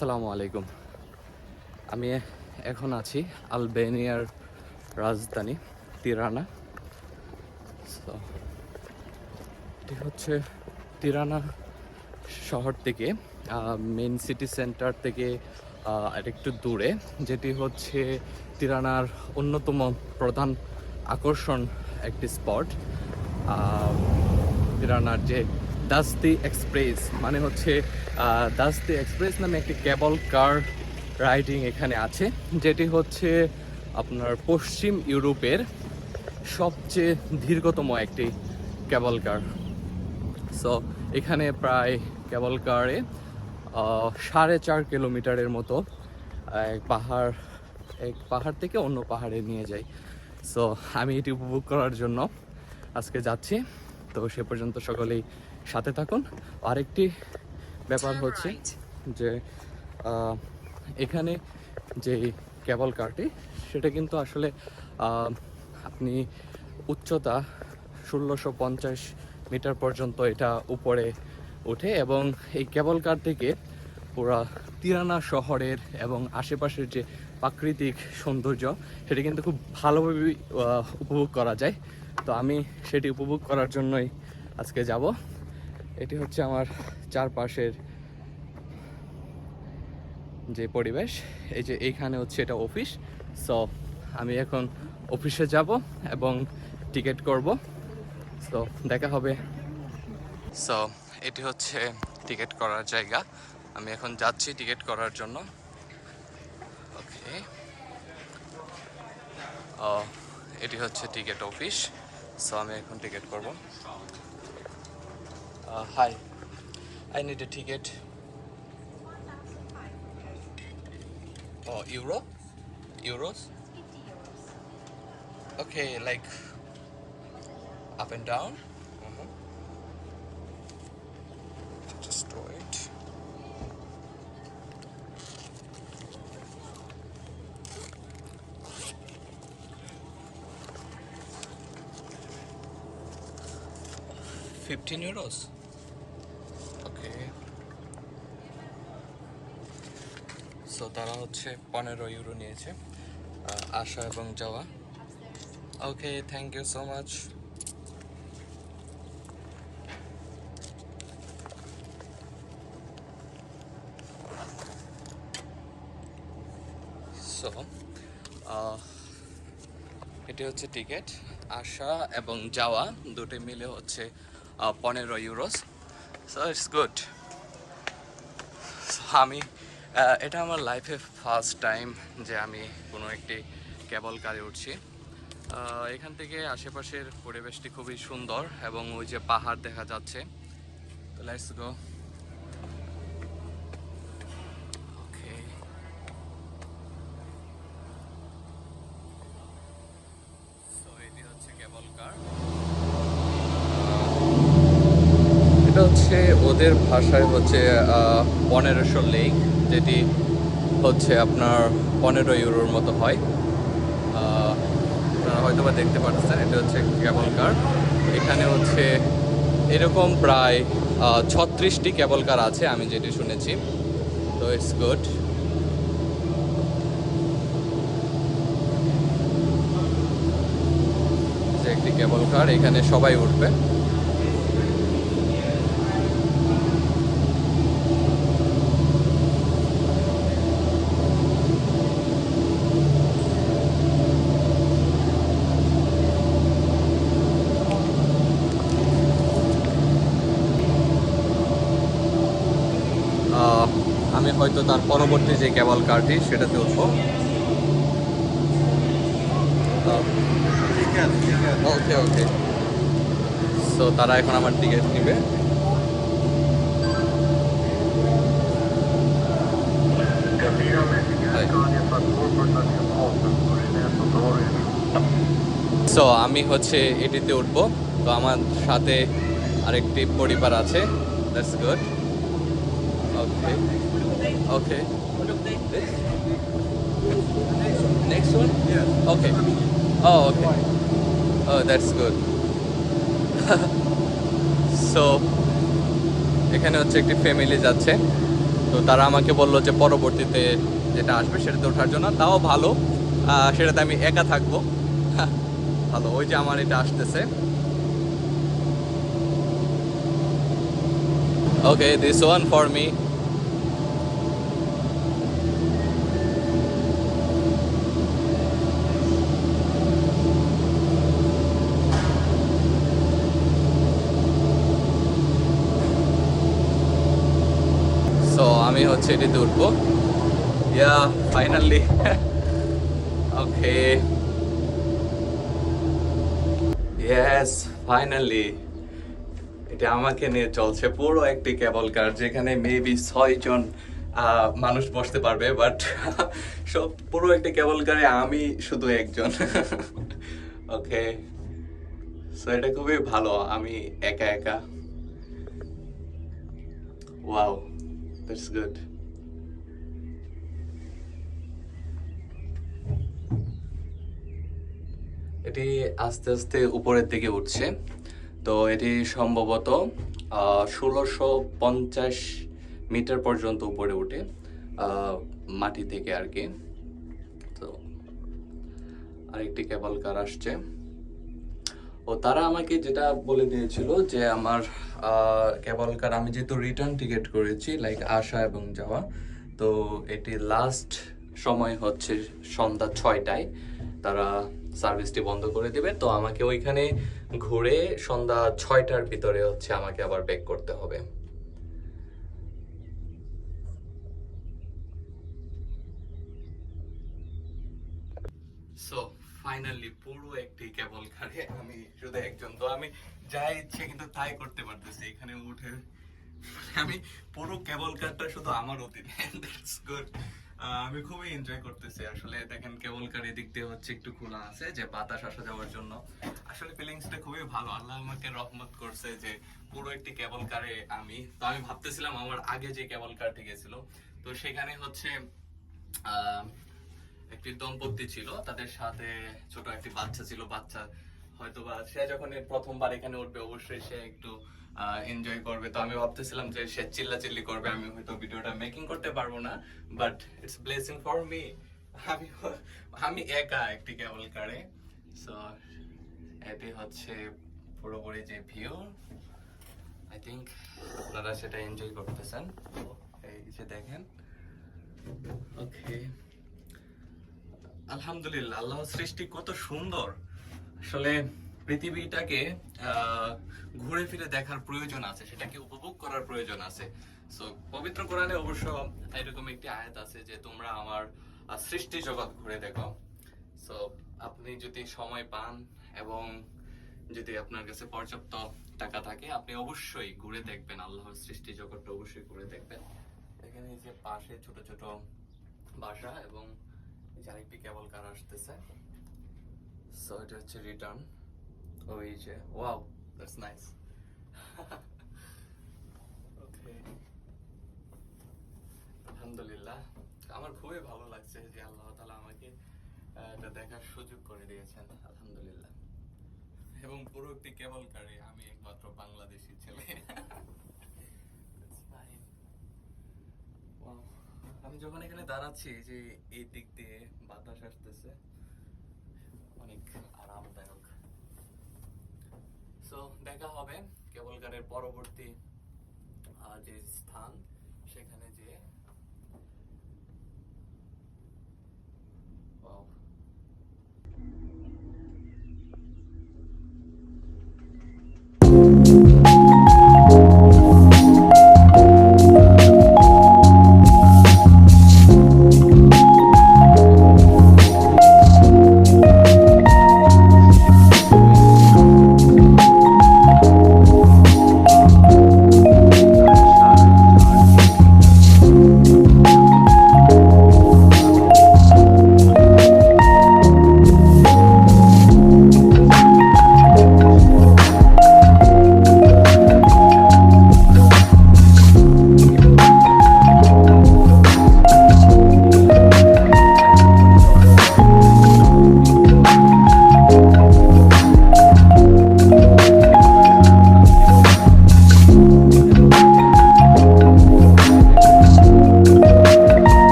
আসসালামু আলাইকুম। আমি এখন আছি আলবেনিয়ার রাজধানী তিরানা। সো এটি হচ্ছে তিরানা শহর থেকে মেইন সিটি সেন্টার থেকে আরেকটু দূরে, যেটি হচ্ছে তিরানার অন্যতম প্রধান আকর্ষণ একটি স্পট। তিরানার যে দাস্তি এক্সপ্রেস মানে হচ্ছে দাস্তি এক্সপ্রেস নামে একটি কেবল কার রাইডিং এখানে আছে, যেটি হচ্ছে আপনার পশ্চিম ইউরোপের সবচেয়ে দীর্ঘতম একটি কেবল কার। সো এখানে প্রায় কেবল কারে 4.5 কিলোমিটারের মতো এক পাহাড় থেকে অন্য পাহাড়ে নিয়ে যায়। সো আমি এটি উপভোগ করার জন্য আজকে যাচ্ছি। তো সে পর্যন্ত সকলেই সাথে থাকুন। আরেকটি ব্যাপার হচ্ছে যে এখানে যে কেবল কারটি সেটা কিন্তু আসলে আপনি উচ্চতা 1650 মিটার পর্যন্ত এটা উপরে ওঠে, এবং এই কেবল কার থেকে পুরা তিরানা শহরের এবং আশেপাশের যে প্রাকৃতিক সৌন্দর্য সেটি কিন্তু খুব ভালোভাবে উপভোগ করা যায়। তো আমি সেটি উপভোগ করার জন্যই আজকে যাব। এটি হচ্ছে আমার চারপাশের যে পরিবেশ, এই যে এইখানে হচ্ছে এটা অফিস। সো আমি এখন অফিসে যাব এবং টিকিট করব। সো দেখা হবে। সো এটি হচ্ছে টিকিট করার জায়গা। আমি এখন যাচ্ছি টিকিট করার জন্য। ওকে, এটি হচ্ছে টিকিট অফিস। সো আমি এখন টিকিট করব। Hi, I need a ticket. Euro? Euros? Okay, like up and down? Just wait. €15? Okay. So তারা হচ্ছে 15 ইউরো নিয়েছে আসা এবং যাওয়া। Okay, thank you so much. So এটি হচ্ছে টিকিট, আসা এবং যাওয়া দুটো মিলে হচ্ছে 15 ইউরোস। So it's good. আমি এটা আমার লাইফে ফার্স্ট টাইম যে আমি কোনো একটি কেবল কারে উঠছি। এখান থেকে আশেপাশের পরিবেশটি খুবই সুন্দর এবং ওই যে পাহাড় দেখা যাচ্ছে। তো লেটস গো। ওকে, সো এটি হচ্ছে কেবল কার। এটা হচ্ছে ওদের ভাষায় হচ্ছে 1500 লেক, যেটি হচ্ছে আপনার 15 ইউরোর মতো হয়। আপনারা হয়তো বা দেখতে পাচ্ছেন এটা হচ্ছে কেবল কার। এখানে হচ্ছে এরকম প্রায় 36টি কেবল কার আছে আমি যেটি শুনেছি। তো ইটস গুড। যে একটি কেবল কার, এখানে সবাই উঠবে। আমি হয়তো তার পরবর্তী যে কেবল কারটি সেটাতে উঠবো। ওকে ওকে, সো তারা এখন আমার টিকিট নেবে। সো আমি হচ্ছে এটিতে উঠবো। তো আমার সাথে আরেকটি পরিবার আছে। That's good. Okay okay, next one. Okay, oh okay, oh that's good. So এখানে হচ্ছে একটি ফ্যামিলি যাচ্ছে। তো তারা আমাকে বললো যে পরবর্তীতে যেটা আসবে সেটাতে ওঠার জন্য, তাও ভালো, সেটাতে আমি একা থাকবো। ভালো, ওই যে আমার এটা আসতেছে। Okay, this one for me. So আমি হচ্ছে এটিতে উঠবো। Yeah, finally. Okay, yes, finally এটা আমাকে নিয়ে চলছে পুরো একটি কেবল কার, যেখানে মেবি 6 জন মানুষ বসতে পারবে, বাট সব পুরো একটি কেবল কারে আমি শুধু একজন। ওকে, সো এটা খুবই ভালো, আমি একা একা। Wow, that's good. এটি আস্তে আস্তে উপরের দিকে উঠছে। তো এটি সম্ভবত 1650 মিটার পর্যন্ত উপরে উঠে মাটি থেকে আর কি। তো আরেকটি কেবল কার আসছে। ও তারা আমাকে যেটা বলে দিয়েছিল যে আমার কেবল কার, আমি যেহেতু রিটার্ন টিকিট করেছি লাইক আসা এবং যাওয়া, তো এটি লাস্ট সময় হচ্ছে সন্ধ্যা 6টায় তারা সার্ভিসটি বন্ধ করে দেবে। তো আমাকে ওইখানে ঘুরে সন্ধ্যা 6টার ভিতরে হচ্ছে আমাকে আবার ব্যাক করতে হবে। সো ফাইনালি পুরো একটি কেবল কারে আমি শুধু একজন। তো আমি যা ইচ্ছে কিন্তু তাই করতে পারতেছি এখানে উঠে। আমি পুরো কেবল কারটা শুধু আমার অধীনে। That's good. আমি খুবই এনজয় করতেছি আসলে। দেখেন কেবল কার এদিক দিয়ে হচ্ছে একটু খোলা আছে যে বাতাস আসা যাওয়ার জন্য। আসলে ফিলিংসটা খুবই ভালো। আল্লাহ আমাকে রহমত করছে যে পুরো একটি কেবল কারে আমি। তো আমি ভাবতেছিলাম আমার আগে যে কেবল কারটি গেছিল, তো সেখানে হচ্ছে একটি দম্পতি ছিল, তাদের সাথে ছোট একটি বাচ্চা ছিল। বাচ্চা হয়তোবা সে যখন প্রথমবার এখানে উঠবে অবশ্যই সে একটু এনজয় করবে। তো আমি ভাবতেছিলাম যে সে চিল্লাচিল্লি করবে, আমি হয়তো ভিডিওটা মেকিং করতে পারবো না, but it's blessing for me. আমি একা একটি কেবল কারে। সো এটি হচ্ছে পুরোপুরি যে ভিউ, আই থিংক আপনারা সেটা এনজয় করতেছেন। এই যে দেখেন। ওকে, আলহামদুলিল্লাহ, আল্লাহর সৃষ্টি কত সুন্দর। আসলে পৃথিবীটাকে ঘুরে ফিরে দেখার প্রয়োজন আছে, সেটাকে উপভোগ করার প্রয়োজন আছে। সো পবিত্র কোরআনে অবশ্য এরকম একটি আয়াত আছে যে তোমরা আমার সৃষ্টি জগৎ ঘুরে দেখো। সো আপনি যদি সময় পান এবং যদি আপনার কাছে পর্যাপ্ত টাকা থাকে, আপনি অবশ্যই ঘুরে দেখবেন, আল্লাহর সৃষ্টি জগৎটা অবশ্যই ঘুরে দেখবেন। এখানে এই যে পাশে ছোট ছোট বাসা এবং আরেকটি কেবল কার আসতেছে। সো এটা হচ্ছে রিটার্ন। ওই যে ওয়াও, দ্যাটস নাইস। ওকে, আলহামদুলিল্লাহ, আমার খুবই ভালো লাগছে যে আল্লাহ তাআলা আমাকে এটা দেখার সুযোগ করে দিয়েছেন, আলহামদুলিল্লাহ। এবং পুরো একটি কেবল কারে আমি একমাত্র বাংলাদেশি ছেলে। আমি যখন এখানে দাঁড়াচ্ছি যে এই দিক দিয়ে বাতাস আসতেছে, অনেক আরামদায়ক। সো দেখা হবে কেবল কারের পরবর্তী যে স্থান, সেখানে যে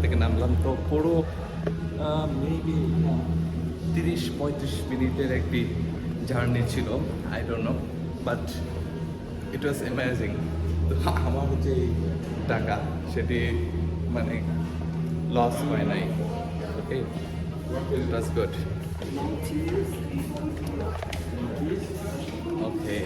থেকে নামলাম, তো পুরো মেবি 30-35 মিনিটের একটি জার্নি ছিল, I don't know, but it was amazing. তো আমার যে টাকা সেটি মানে লস হয় নাই, ওকে, ইট ওয়াজ গুড। ওকে,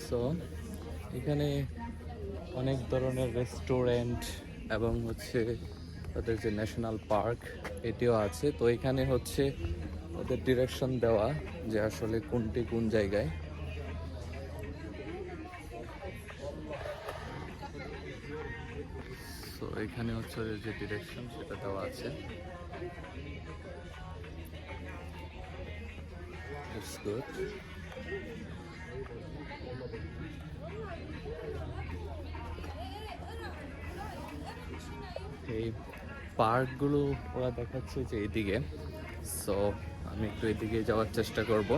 সো এখানে অনেক ধরনের রেস্টুরেন্ট এবং হচ্ছে তাদের যে ন্যাশনাল পার্ক এটিও আছে। তো এখানে হচ্ছে ওদের ডিরেকশন দেওয়া যে আসলে কোনটি কোন জায়গায়। তো এখানে হচ্ছে ওদের যে ডিরেকশন সেটা দেওয়া আছে। It's good. এই পার্কগুলো ওরা দেখাচ্ছে যে এইদিকে, সো আমি একটু এদিকে যাওয়ার চেষ্টা করব।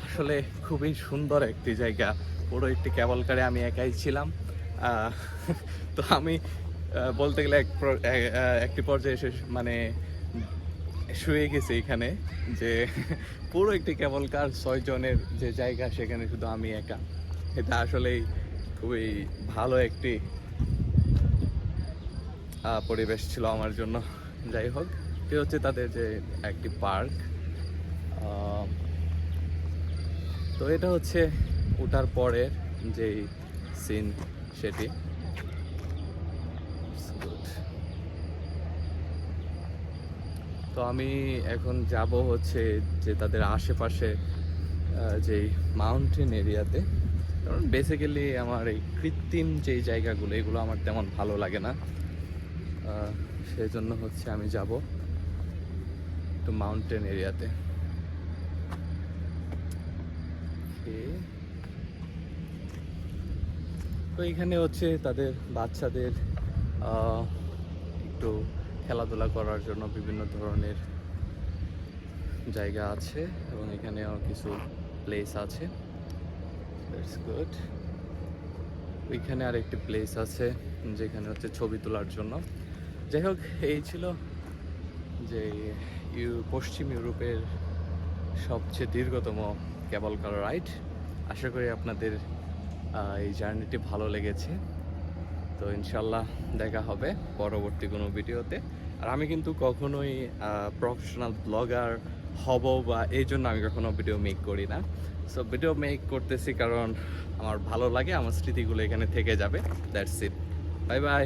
আসলে খুবই সুন্দর একটি জায়গা, পুরো একটি কেবল কারে আমি একাই ছিলাম। আহ, তো আমি বলতে গেলে একটি পর্যায়ে এসে মানে শুয়ে গেছি এখানে, যে পুরো একটি কেবল কার 6 জনের যে জায়গা সেখানে শুধু আমি একা। এটা আসলেই খুবই ভালো একটি পরিবেশ ছিল আমার জন্য। যাই হোক, এটি হচ্ছে তাদের যে একটি পার্ক। তো এটা হচ্ছে ওঠার পরের যেই সিন সেটি। তো আমি এখন যাব হচ্ছে যে তাদের আশেপাশে যেই মাউন্টেন এরিয়াতে, কারণ বেসিক্যালি আমার এই কৃত্রিম যেই জায়গাগুলো এগুলো আমার তেমন ভালো লাগে না। সেই জন্য হচ্ছে আমি যাব একটু মাউন্টেন এরিয়াতে। তো এখানে হচ্ছে তাদের বাচ্চাদের একটু খেলাধুলা করার জন্য বিভিন্ন ধরনের জায়গা আছে, এবং এখানেও কিছু প্লেস আছে। That's good. ওইখানে আর একটি প্লেস আছে যেখানে হচ্ছে ছবি তোলার জন্য। যাই হোক, এই ছিল যে পশ্চিম ইউরোপের সবচেয়ে দীর্ঘতম কেবল কার রাইড। আশা করি আপনাদের এই জার্নিটি ভালো লেগেছে। তো ইনশাল্লাহ দেখা হবে পরবর্তী কোনো ভিডিওতে। আর আমি কিন্তু কখনোই প্রফেশনাল ব্লগার হব বা এই জন্য আমি কখনো ভিডিও মেক করি না। সো ভিডিও মেক করতেছি কারণ আমার ভালো লাগে, আমার স্মৃতিগুলো এখানে থেকে যাবে। That's it, bye bye.